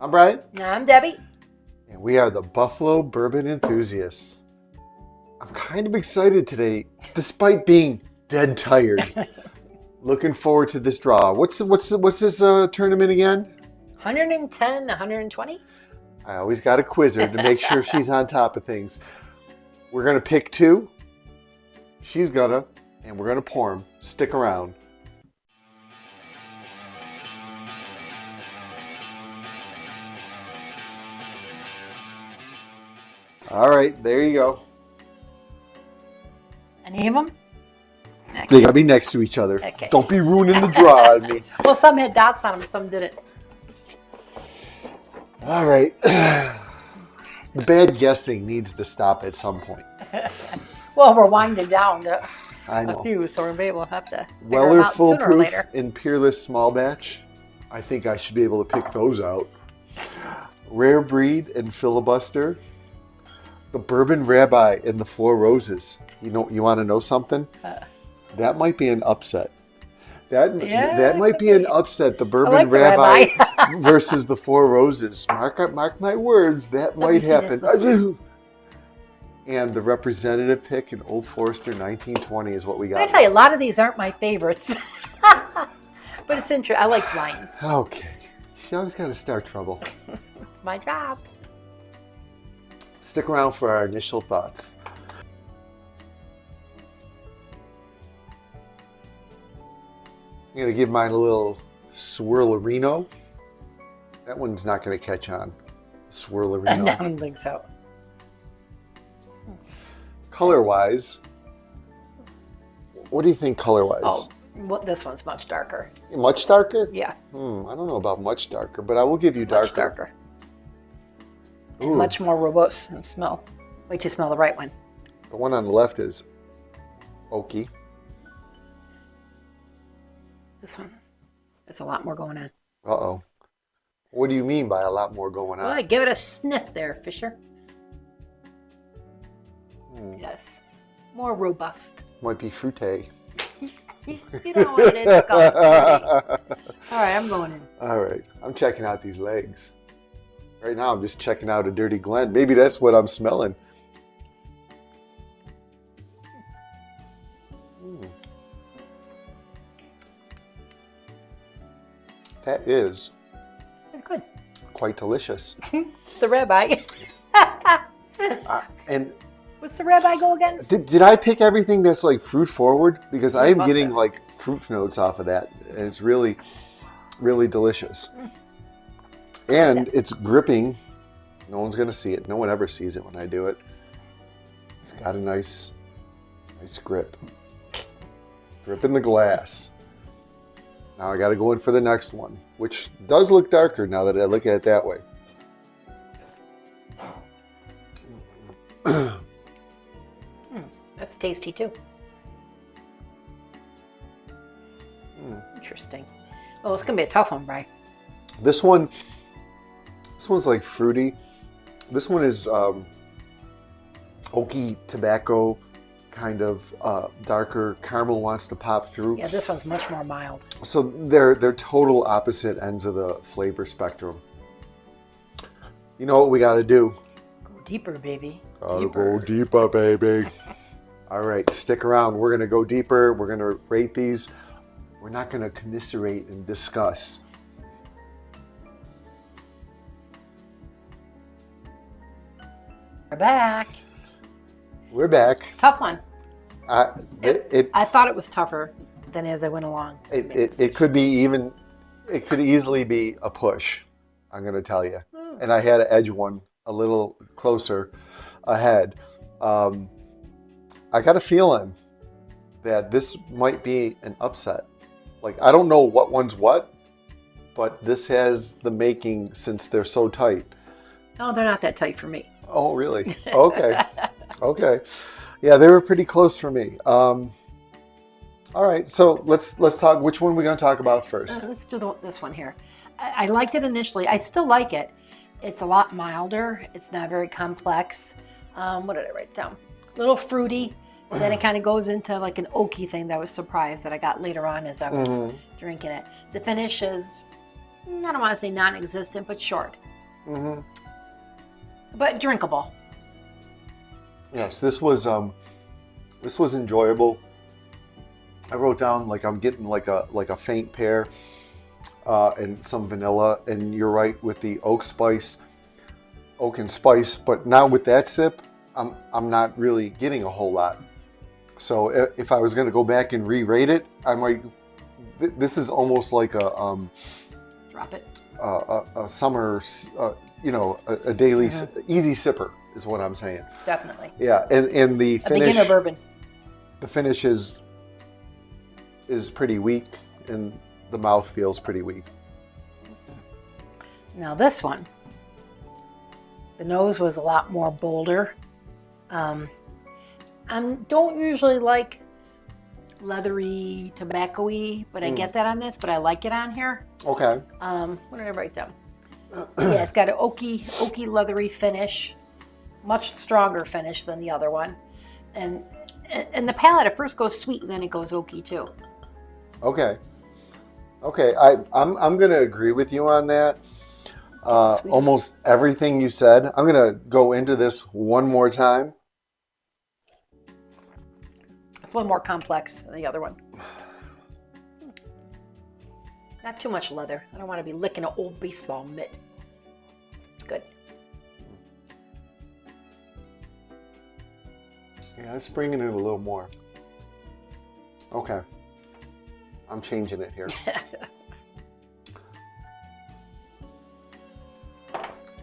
I'm Brian. I'm Debbie. And we are the Buffalo Bourbon Enthusiasts. I'm kind of excited today, despite being dead tired. Looking forward to this draw. What's this tournament again? 110, 120? I always got to quiz her to make sure she's on top of things. We're going to pick two. She's gonna, and we're going to pour them. Stick around. All right, there you go. Any of them? They gotta be next to each other. Okay. Don't be ruining the draw on me. Well, some had dots on them, some didn't. All right. The bad guessing needs to stop at some point. Well, we're winding down to I know. a few, so we'll have to figure them Weller out sooner or Foolproof later. and Peerless Small Batch. I think I should be able to pick those out. Rare Breed and Filibuster. The Bourbon Rabbi and the Four Roses. You want to know something? That might be an upset. That might be an upset. The Bourbon like the Rabbi versus the Four Roses. Mark my words. That might happen. And the representative pick in Old Forester 1920 is what we got. I tell you, a lot of these aren't my favorites. But it's interesting. I like blinds. Okay. She always got to start trouble. It's my job. Stick around for our initial thoughts. I'm going to give mine a little swirlerino. That one's not going to catch on. Swirlerino. I don't think so. Color-wise, what do you think color-wise? Oh, well, this one's much darker. Much darker? Yeah, I don't know about much darker, but I will give you much darker. darker. And Ooh. much more robust in smell. Wait till you smell the right one. The one on the left is oaky. This one, there's a lot more going on. Uh-oh. What do you mean by a lot more going on? Well, give it a sniff there, Fisher. Yes, more robust. Might be fruité. You know what it is called. All right, I'm going in. All right, I'm checking out these legs. Right now, I'm just checking out a Dirty Glen. Maybe that's what I'm smelling. That is It's good. quite delicious. It's the rabbi. And What's the rabbi go against? did I pick everything that's like fruit forward? Because I am must getting have. like fruit notes off of that. And it's really, really delicious. And it's gripping. No one's going to see it. No one ever sees it when I do it. It's got a nice grip. Grip in the glass. Now I got to go in for the next one, which does look darker now that I look at it that way. That's tasty too. Interesting. Oh, it's gonna be a tough one, Bri. This one's like fruity. This one is oaky tobacco, kind of darker. Caramel wants to pop through. Yeah, this one's much more mild. So they're total opposite ends of the flavor spectrum. You know what we got to do? Go deeper, baby. Gotta go deeper, baby. All right, stick around. We're gonna go deeper. We're gonna rate these. We're not gonna commiserate and discuss. We're back. We're back. Tough one. I It's, thought it was tougher than as I went along. it could be even. It could easily be a push. I'm gonna tell you. And I had to edge one a little closer ahead. I got a feeling that this might be an upset. Like, I don't know what one's what, but this has the making since they're so tight. No, they're not that tight for me. Oh, really? Okay. Okay. Yeah, they were pretty close for me. All right, so let's talk. Which one are we going to talk about first? Let's do this one here. I liked it initially. I still like it. It's a lot milder. It's not very complex. What did I write down? A little fruity. Then it kind of goes into like an oaky thing that I was surprised that I got later on as I was drinking it. The finish is I don't want to say non-existent, but short. Mm-hmm. But drinkable. Yes, this was enjoyable. I wrote down like I'm getting like a faint pear and some vanilla, and you're right with the oak and spice. But now with that sip, I'm not really getting a whole lot. So if I was going to go back and re-rate it, I might. This is almost like a drop it. A summer, a daily easy sipper is what I'm saying. Definitely. Yeah, and the finish. A beginner bourbon. The finish is pretty weak, and the mouth feels pretty weak. Now this one, the nose was a lot more bolder. I don't usually like leathery, tobacco-y, but I get that on this, but I like it on here. Okay. What did I write down? Yeah, it's got an oaky, leathery finish, much stronger finish than the other one, and the palate at first goes sweet, and then it goes oaky too. Okay. I'm gonna agree with you on that. Almost everything you said. I'm gonna go into this one more time. It's a little more complex than the other one. Not too much leather. I don't want to be licking an old baseball mitt. It's good. Yeah, it's bringing it a little more. Okay. I'm changing it here.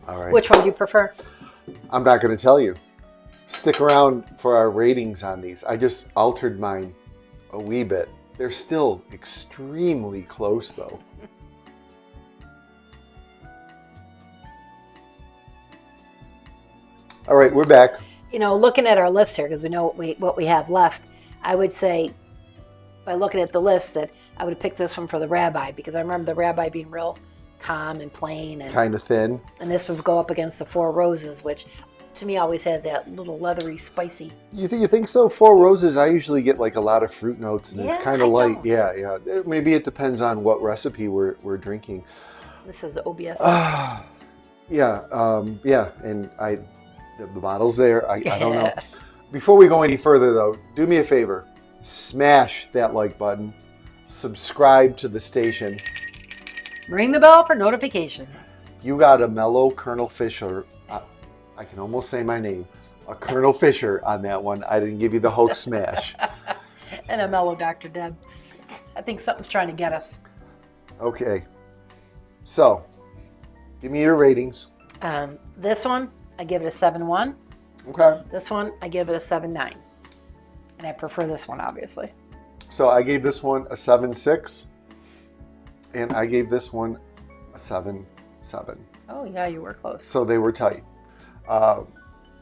All right. Which one do you prefer? I'm not going to tell you. Stick around for our ratings on these. I just altered mine a wee bit. They're still extremely close, though. All right, we're back. Looking at our list here, because we know what we have left, I would say, by looking at the list, that I would pick this one for the Rabbi, because I remember the Rabbi being real calm and plain. And kind of thin. And this would go up against the Four Roses, which to me always has that little leathery, spicy. You think so? Four Roses, I usually get like a lot of fruit notes, and it's kind of light. Don't. Yeah. Maybe it depends on what recipe we're drinking. This is the OBS. Yeah, and the bottle's there. I don't know. Before we go any further, though, do me a favor. Smash that like button. Subscribe to the station. Ring the bell for notifications. You got a mellow Colonel Fisher. I can almost say my name. A Colonel Fisher on that one. I didn't give you the Hulk smash. And a mellow Dr. Deb. I think something's trying to get us. Okay. So, give me your ratings. This one, I give it a 7.1. Okay. This one, I give it a 7.9. And I prefer this one, obviously. So I gave this one a 7.6. And I gave this one a 7.7. Oh, yeah, you were close. So they were tight. I'm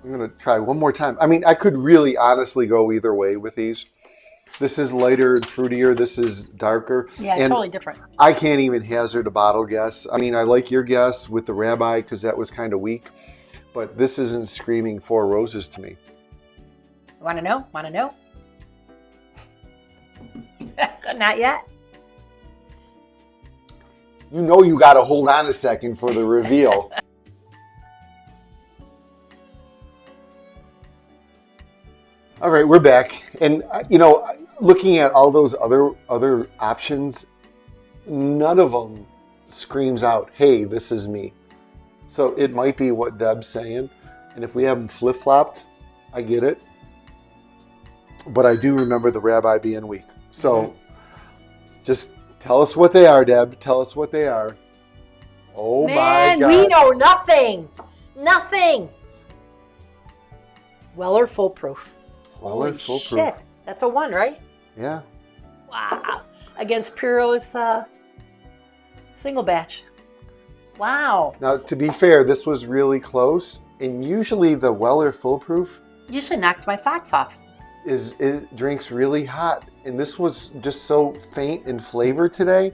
going to try one more time. I mean, I could really honestly go either way with these. This is lighter and fruitier. This is darker. Yeah, and totally different. I can't even hazard a bottle guess. I mean, I like your guess with the Rabbi because that was kind of weak. But this isn't screaming Four Roses to me. Want to know? Not yet. You got to hold on a second for the reveal. All right, we're back. And, looking at all those other options, none of them screams out, hey, this is me. So it might be what Deb's saying. And if we have them flip-flopped, I get it. But I do remember the Rabbi being weak. So just tell us what they are, Deb. Tell us what they are. Oh, Man, my God. we know nothing. Nothing. Weller Foolproof. Weller Foolproof. Shit. That's a 1, right? Yeah. Wow. Against Peerless single batch. Wow. Now, to be fair, this was really close. And usually the Weller Foolproof Usually knocks my socks off. it drinks really hot. And this was just so faint in flavor today.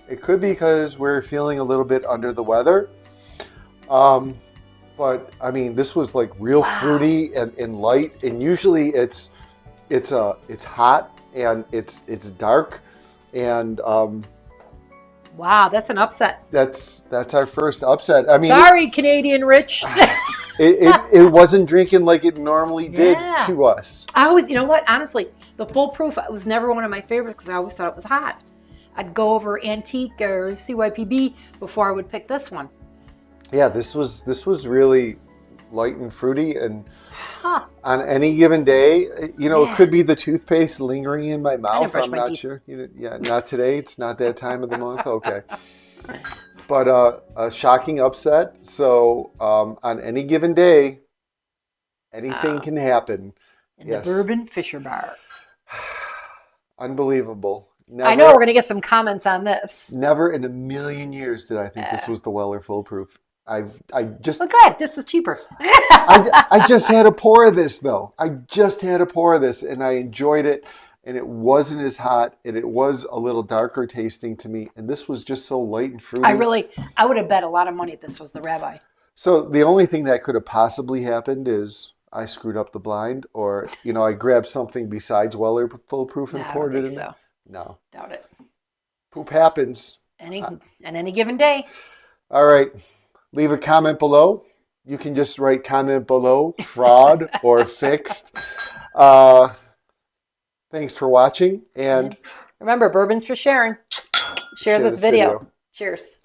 It could be because we're feeling a little bit under the weather. But I mean, this was like real fruity and light. And usually it's hot and it's dark. And Wow, that's an upset. That's our first upset. I mean, Sorry, Canadian Rich. it wasn't drinking like it normally did Yeah. to us. I always, you know what? Honestly, the Full Proof was never one of my favorites because I always thought it was hot. I'd go over Antique or CYPB before I would pick this one. Yeah, this was really light and fruity, and Huh. on any given day, you know, Yeah. it could be the toothpaste lingering in my didn't mouth. brush I'm my not teeth. sure. Yeah, not today. It's not that time of the month. Okay. But a shocking upset. So on any given day, anything can happen. In the Bourbon Fisher Bar. Unbelievable. I know we're going to get some comments on this. Never in a million years did I think this was the Weller Full Proof. I just Well, good. This is cheaper. I just had a pour of this though. I just had a pour of this and I enjoyed it, and it wasn't as hot, and it was a little darker tasting to me, and this was just so light and fruity. I would have bet a lot of money this was the Rabbi. So the only thing that could have possibly happened is I screwed up the blind, or you know, I grabbed something besides Weller Full Proof and poured it in. So. No. Doubt it. Poop happens. Any given day. All right. Leave a comment below. You can just write comment below, fraud or fixed. Thanks for watching. And remember, bourbon's for sharing. Share this video. Cheers.